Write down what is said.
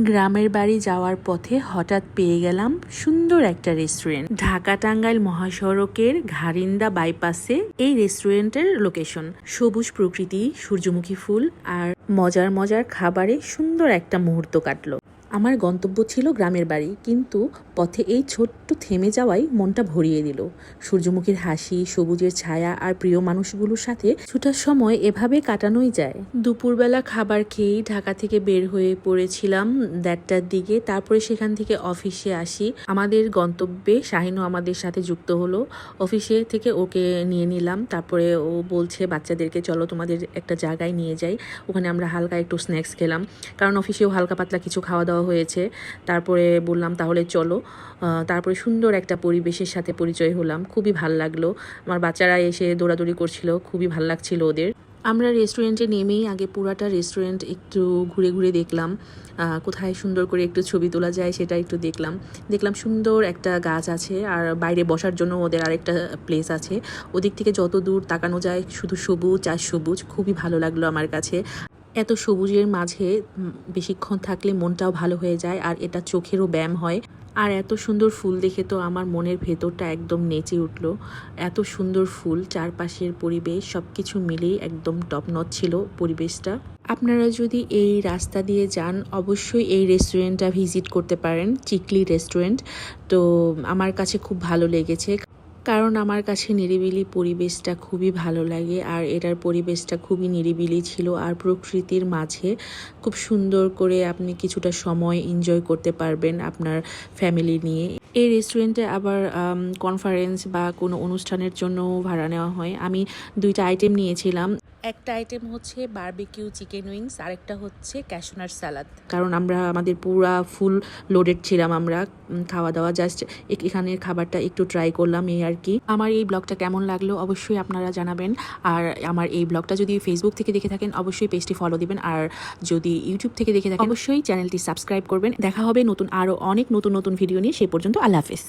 গ্রামের বাড়ি যাওয়ার পথে হঠাৎ পেয়ে গেলাম সুন্দর একটা রেস্টুরেন্ট। ঢাকা টাঙ্গাইল মহাসড়কের ঘারিন্দা বাইপাসে এই রেস্টুরেন্টের লোকেশন। সবুজ প্রকৃতি, সূর্যমুখী ফুল আর মজার মজার খাবারে সুন্দর একটা মুহূর্ত কাটলো। আমার গন্তব্য ছিল গ্রামের বাড়ি, কিন্তু পথে এই ছোট্ট থেমে যাওয়াই মনটা ভরিয়ে দিল। সূর্যমুখীর হাসি, সবুজের ছায়া আর প্রিয় মানুষগুলোর সাথে ছুটার সময় এভাবে কাটানোই যায়। দুপুরবেলা খাবার খেয়েই ঢাকা থেকে বের হয়ে পড়েছিলাম 1:30টার দিকে। তারপরে সেখান থেকে অফিসে আসি। আমাদের গন্তব্যে শাহিনও আমাদের সাথে যুক্ত হলো। অফিসে থেকে ওকে নিয়ে নিলাম। তারপরে ও বলছে বাচ্চাদেরকে চলো তোমাদের একটা জায়গায় নিয়ে যাই। ওখানে আমরা হালকা একটু স্ন্যাক্স খেলাম, কারণ অফিসেও হালকা পাতলা কিছু খাওয়া দাওয়া হয়েছে। তারপরে বললাম তাহলে চলো। তারপরে সুন্দর একটা পরিবেশের সাথে পরিচয় হলাম, খুবই ভাল লাগলো। আমার বাচ্চারা এসে দৌড়াদৌড়ি করছিল, খুবই ভাল লাগছিল ওদের। আমরা রেস্টুরেন্টে নেমেই আগে পুরাটা রেস্টুরেন্ট একটু ঘুরে ঘুরে দেখলাম, কোথায় সুন্দর করে একটু ছবি তোলা যায় সেটা একটু দেখলাম সুন্দর একটা গাছ আছে, আর বাইরে বসার জন্য ওদের আরেকটা প্লেস আছে। ওদিক থেকে যত দূর তাকানো যায় শুধু সবুজ আর সবুজ, খুবই ভালো লাগলো আমার কাছে। এত সবুজের মাঝে বেশিক্ষণ থাকলে মনটাও ভালো হয়ে যায়, আর এটা চোখেরও ব্যায়াম হয়। আর এত সুন্দর ফুল দেখে তো আমার মনের ভেতরটা একদম নেচে উঠলো। এত সুন্দর ফুল, চারপাশের পরিবেশ সব কিছু মিলেই একদম টপ নচ ছিল পরিবেশটা। আপনারা যদি এই রাস্তা দিয়ে যান অবশ্যই এই রেস্টুরেন্টটা ভিজিট করতে পারেন, চিকলি রেস্টুরেন্ট। তো আমার কাছে খুব ভালো লেগেছে, কারণ আমার কাছে নিরিবিলি পরিবেশটা খুবই ভালো লাগে। আর এটার পরিবেশটা খুবই নিরিবিলি ছিল, আর প্রকৃতির মাঝে খুব সুন্দর করে আপনি কিছুটা সময় এনজয় করতে পারবেন আপনার ফ্যামিলি নিয়ে। এই রেস্টুরেন্টে আবার কনফারেন্স বা কোনো অনুষ্ঠানের জন্য ভাড়া নেওয়া হয়। আমি 2টা আইটেম নিয়েছিলাম। একটা আইটেম হচ্ছে বারবিকিউ চিকেন উইংস, আরেকটা হচ্ছে ক্যাশনার স্যালাড। কারণ আমাদের পুরা ফুল লোডেড ছিলাম আমরা, খাওয়া দাওয়া জাস্ট এখানের খাবারটা একটু ট্রাই করলাম এই আর কি। আমার এই ব্লগটা কেমন লাগলো অবশ্যই আপনারা জানাবেন। আর আমার এই ব্লগটা যদি ফেসবুক থেকে দেখে থাকেন অবশ্যই পেজটি ফলো দিবেন, আর যদি ইউটিউব থেকে দেখে থাকেন অবশ্যই চ্যানেলটি সাবস্ক্রাইব করবেন। দেখা হবে আরও অনেক নতুন ভিডিও নিয়ে। সেই পর্যন্ত আল্লাহ হাফেজ।